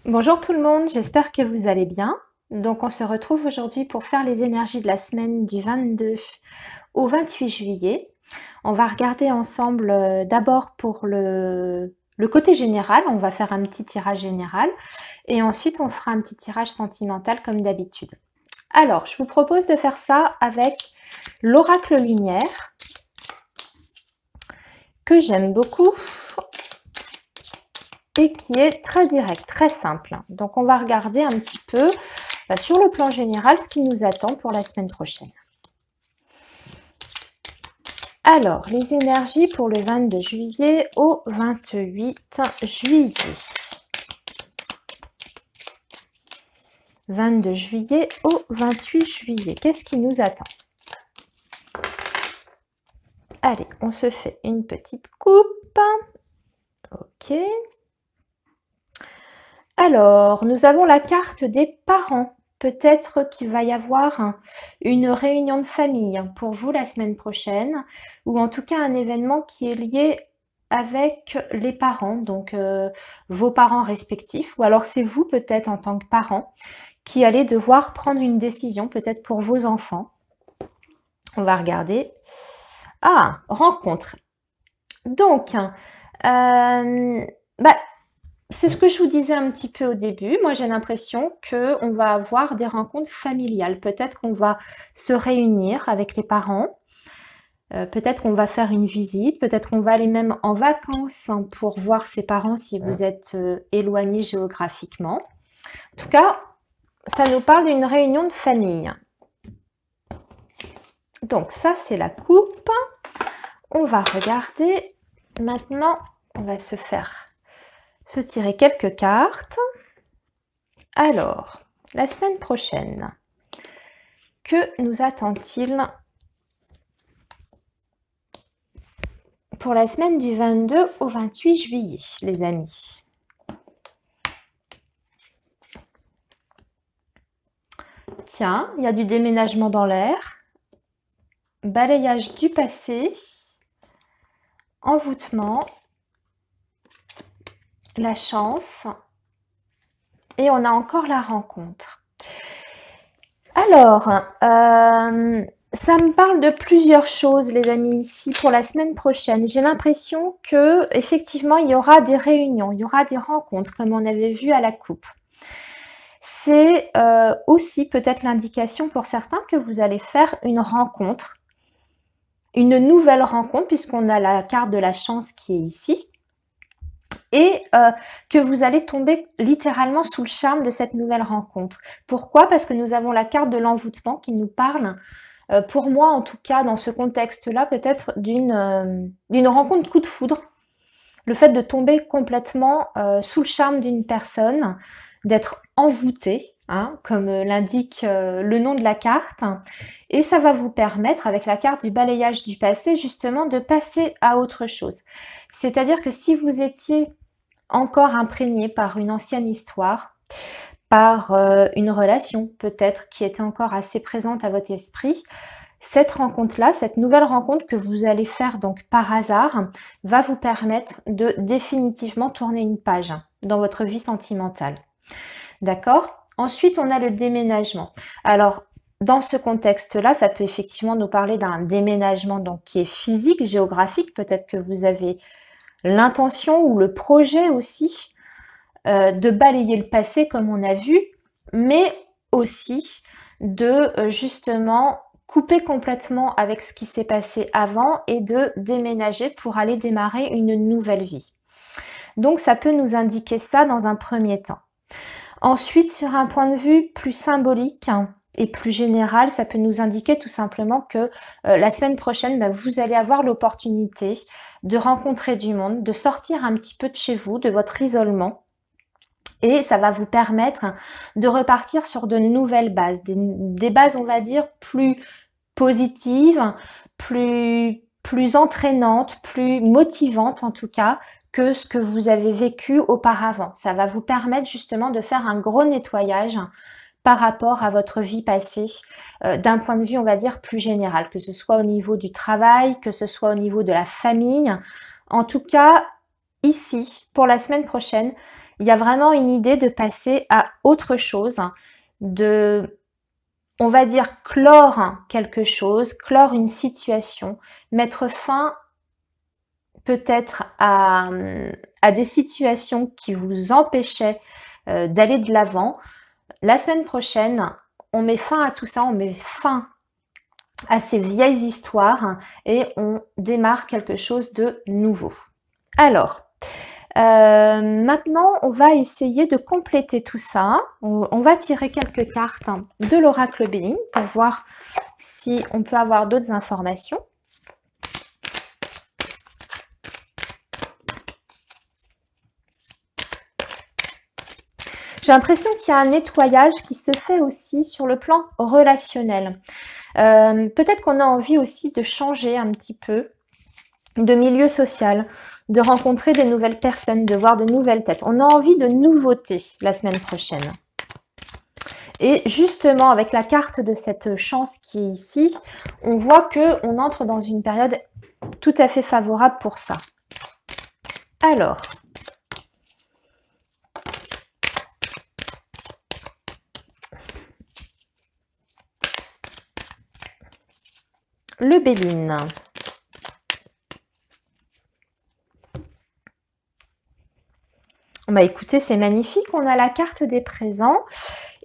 Bonjour tout le monde, j'espère que vous allez bien. Donc on se retrouve aujourd'hui pour faire les énergies de la semaine du 22 au 28 juillet. On va regarder ensemble d'abord pour le côté général, on va faire un petit tirage général et ensuite on fera un petit tirage sentimental comme d'habitude. Alors, je vous propose de faire ça avec l'oracle lumière que j'aime beaucoup et qui est très direct, très simple. Donc on va regarder un petit peu sur le plan général ce qui nous attend pour la semaine prochaine. Alors, les énergies pour le 22 juillet au 28 juillet. 22 juillet au 28 juillet. Qu'est-ce qui nous attend? Allez, on se fait une petite coupe. Ok. Alors, nous avons la carte des parents. Peut-être qu'il va y avoir une réunion de famille pour vous la semaine prochaine, ou en tout cas un événement qui est lié avec les parents, donc vos parents respectifs, ou alors c'est vous peut-être en tant que parent qui allez devoir prendre une décision, peut-être pour vos enfants. On va regarder. Ah, rencontre. Donc, c'est ce que je vous disais un petit peu au début. Moi, j'ai l'impression qu'on va avoir des rencontres familiales. Peut-être qu'on va se réunir avec les parents. Peut-être qu'on va faire une visite. Peut-être qu'on va aller même en vacances pour voir ses parents si vous êtes éloigné géographiquement. En tout cas, ça nous parle d'une réunion de famille. Donc ça, c'est la coupe. On va regarder. Maintenant, on va se tirer quelques cartes. Alors, la semaine prochaine, que nous attend-il pour la semaine du 22 au 28 juillet, les amis? Tiens, il y a du déménagement dans l'air, balayage du passé, envoûtement, la chance, et on a encore la rencontre. Alors, ça me parle de plusieurs choses, les amis, ici pour la semaine prochaine. J'ai l'impression que effectivement, il y aura des réunions, il y aura des rencontres, comme on avait vu à la coupe. C'est aussi peut-être l'indication pour certains que vous allez faire une rencontre, une nouvelle rencontre, puisqu'on a la carte de la chance qui est ici, et que vous allez tomber littéralement sous le charme de cette nouvelle rencontre. Pourquoi? Parce que nous avons la carte de l'envoûtement qui nous parle, pour moi en tout cas, dans ce contexte-là, peut-être d'une rencontre coup de foudre. Le fait de tomber complètement sous le charme d'une personne, d'être envoûté, hein, comme l'indique le nom de la carte. Et ça va vous permettre, avec la carte du balayage du passé, justement de passer à autre chose. C'est-à-dire que si vous étiez encore imprégné par une ancienne histoire, par une relation peut-être qui était encore assez présente à votre esprit, cette rencontre-là, cette nouvelle rencontre que vous allez faire donc par hasard, va vous permettre de définitivement tourner une page dans votre vie sentimentale. D'accord? Ensuite, on a le déménagement. Alors, dans ce contexte-là, ça peut effectivement nous parler d'un déménagement donc, qui est physique, géographique. Peut-être que vous avez l'intention ou le projet aussi de balayer le passé comme on a vu, mais aussi de justement couper complètement avec ce qui s'est passé avant et de déménager pour aller démarrer une nouvelle vie. Donc ça peut nous indiquer ça dans un premier temps. Ensuite, sur un point de vue plus symbolique et plus général, ça peut nous indiquer tout simplement que la semaine prochaine, vous allez avoir l'opportunité de rencontrer du monde, de sortir un petit peu de chez vous, de votre isolement. Et ça va vous permettre de repartir sur de nouvelles bases, des bases, on va dire, plus positives, plus entraînantes, plus motivantes en tout cas, que ce que vous avez vécu auparavant. Ça va vous permettre justement de faire un gros nettoyage par rapport à votre vie passée, d'un point de vue, on va dire, plus général, que ce soit au niveau du travail, que ce soit au niveau de la famille. En tout cas, ici, pour la semaine prochaine, Il y a vraiment une idée de passer à autre chose, de, on va dire, clore quelque chose, clore une situation, mettre fin peut-être à des situations qui vous empêchaient d'aller de l'avant. La semaine prochaine, on met fin à tout ça, on met fin à ces vieilles histoires et on démarre quelque chose de nouveau. Alors, maintenant, on va essayer de compléter tout ça. On va tirer quelques cartes de l'oracle Béline pour voir si on peut avoir d'autres informations. J'ai l'impression qu'il y a un nettoyage qui se fait aussi sur le plan relationnel. Peut-être qu'on a envie aussi de changer un petit peu de milieu social, de rencontrer des nouvelles personnes, de voir de nouvelles têtes. On a envie de nouveautés la semaine prochaine. Et justement, avec la carte de cette chance qui est ici, on voit qu'on entre dans une période tout à fait favorable pour ça. Alors, le Béline. Bah écoutez, c'est magnifique. On a la carte des présents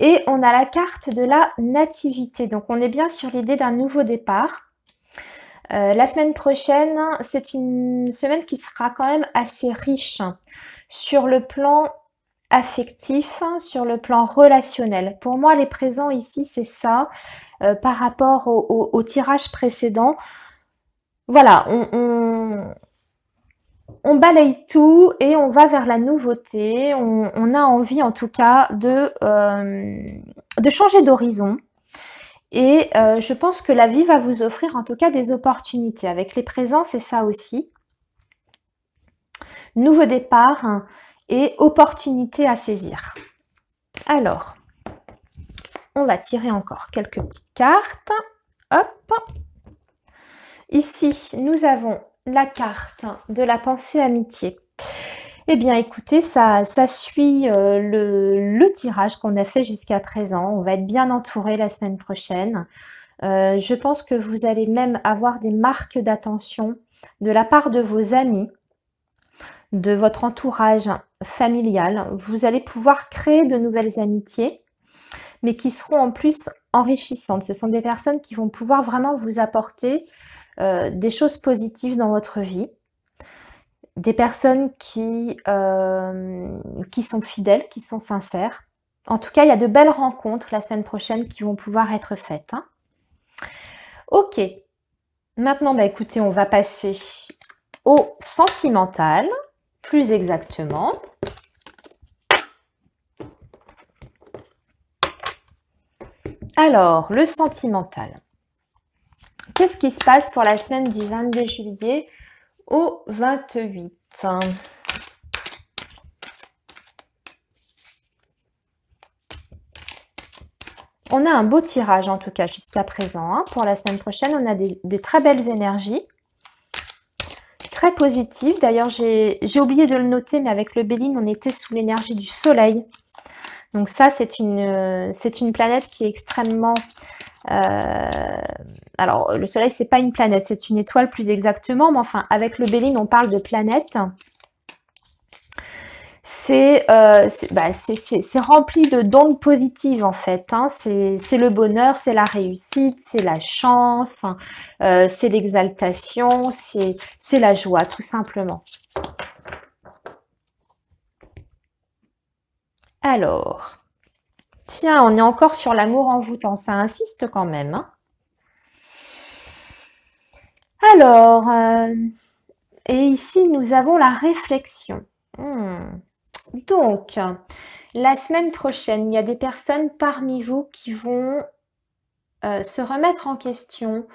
et on a la carte de la nativité. Donc on est bien sur l'idée d'un nouveau départ. La semaine prochaine, c'est une semaine qui sera quand même assez riche sur le plan affectif, sur le plan relationnel. Pour moi, les présents ici, c'est ça, par rapport au tirage précédent. Voilà, on balaye tout et on va vers la nouveauté. On a envie en tout cas de changer d'horizon. Et je pense que la vie va vous offrir en tout cas des opportunités. Avec les présents, c'est ça aussi. Nouveau départ et opportunité à saisir. Alors, on va tirer encore quelques petites cartes. Hop. Ici, nous avons la carte de la pensée amitié. Eh bien, écoutez, ça suit le tirage qu'on a fait jusqu'à présent. On va être bien entouré la semaine prochaine. Je pense que vous allez même avoir des marques d'attention de la part de vos amis, de votre entourage familial. Vous allez pouvoir créer de nouvelles amitiés, mais qui seront en plus enrichissantes. Ce sont des personnes qui vont pouvoir vraiment vous apporter des choses positives dans votre vie. Des personnes qui sont fidèles, qui sont sincères. En tout cas, il y a de belles rencontres la semaine prochaine qui vont pouvoir être faites. Hein. Ok. Maintenant, bah, écoutez, on va passer au sentimental, plus exactement. Alors, le sentimental. Qu'est-ce qui se passe pour la semaine du 22 juillet au 28 ? On a un beau tirage en tout cas jusqu'à présent. Hein. Pour la semaine prochaine, on a des très belles énergies. Très positives. D'ailleurs, j'ai oublié de le noter, mais avec le Béline, on était sous l'énergie du soleil. Donc ça, c'est une planète qui est extrêmement... alors, le soleil, c'est pas une planète, c'est une étoile plus exactement. Mais enfin, avec le Béline, on parle de planète. C'est rempli d'ondes positives en fait. Hein. C'est le bonheur, c'est la réussite, c'est la chance, c'est l'exaltation, c'est la joie tout simplement. Alors, tiens, on est encore sur l'amour envoûtant, ça insiste quand même. Hein. Alors, et ici nous avons la réflexion. Donc, la semaine prochaine, il y a des personnes parmi vous qui vont se remettre en question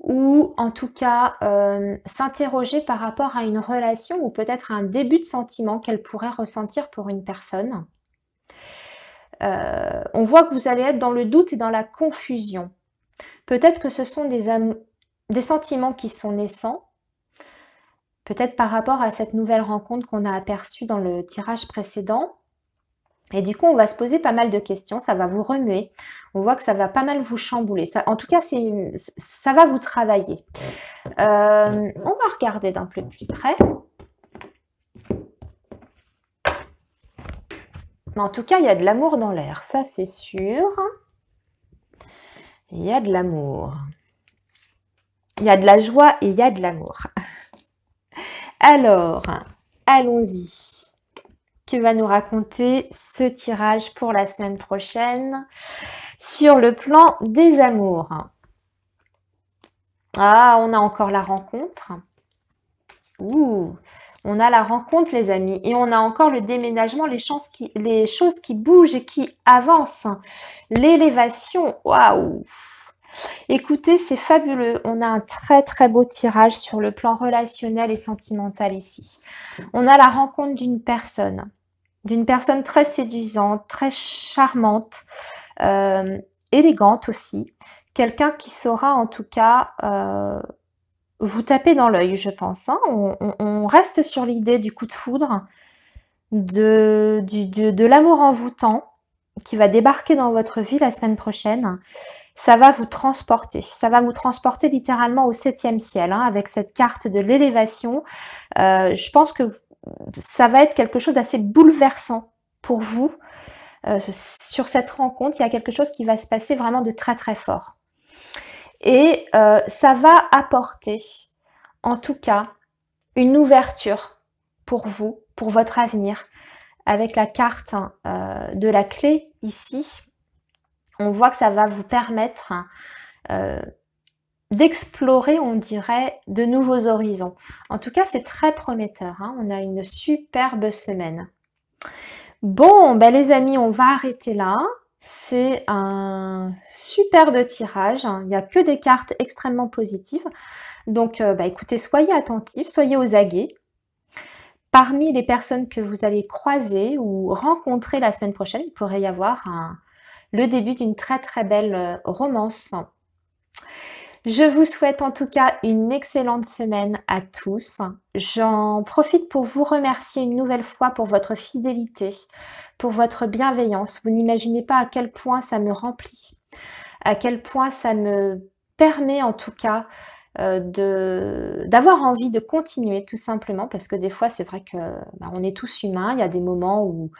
ou en tout cas s'interroger par rapport à une relation ou peut-être un début de sentiment qu'elle pourrait ressentir pour une personne. On voit que vous allez être dans le doute et dans la confusion. Peut-être que ce sont des sentiments qui sont naissants. peut-être par rapport à cette nouvelle rencontre qu'on a aperçue dans le tirage précédent. Et du coup, on va se poser pas mal de questions, ça va vous remuer. On voit que ça va pas mal vous chambouler. Ça, en tout cas, ça va vous travailler. On va regarder d'un peu plus près. Mais en tout cas, il y a de l'amour dans l'air, ça c'est sûr. Il y a de l'amour. Il y a de la joie et il y a de l'amour. Alors, allons-y. Que va nous raconter ce tirage pour la semaine prochaine sur le plan des amours? Ah, on a encore la rencontre. Ouh, on a la rencontre, les amis. Et on a encore le déménagement, les choses qui bougent et qui avancent. L'élévation, waouh! Écoutez, c'est fabuleux. On a un très très beau tirage sur le plan relationnel et sentimental ici. On a la rencontre d'une personne très séduisante, très charmante, élégante aussi. Quelqu'un qui saura en tout cas vous taper dans l'œil, je pense. Hein. On reste sur l'idée du coup de foudre, de l'amour envoûtant qui va débarquer dans votre vie la semaine prochaine. Ça va vous transporter. Ça va vous transporter littéralement au 7e ciel, hein, avec cette carte de l'élévation. Je pense que ça va être quelque chose d'assez bouleversant pour vous. Sur cette rencontre, il y a quelque chose qui va se passer vraiment de très très fort. Et ça va apporter, en tout cas, une ouverture pour vous, pour votre avenir. Avec la carte de la clé ici, on voit que ça va vous permettre d'explorer, on dirait, de nouveaux horizons. En tout cas, c'est très prometteur. Hein. On a une superbe semaine. Bon, ben les amis, on va arrêter là. C'est un superbe tirage. Il n'y a que des cartes extrêmement positives. Donc, écoutez, soyez attentifs, soyez aux aguets. Parmi les personnes que vous allez croiser ou rencontrer la semaine prochaine, il pourrait y avoir le début d'une très très belle romance. Je vous souhaite en tout cas une excellente semaine à tous. J'en profite pour vous remercier une nouvelle fois pour votre fidélité, pour votre bienveillance. Vous n'imaginez pas à quel point ça me remplit, à quel point ça me permet en tout cas d'avoir envie de continuer tout simplement, parce que des fois c'est vrai que on est tous humains, il y a des moments où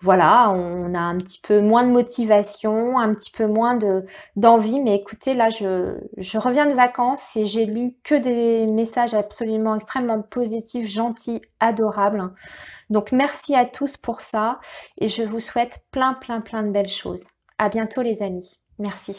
voilà, on a un petit peu moins de motivation, un petit peu moins d'envie, mais écoutez, là je reviens de vacances et j'ai lu que des messages absolument extrêmement positifs, gentils, adorables. Donc merci à tous pour ça et je vous souhaite plein de belles choses. À bientôt les amis. Merci.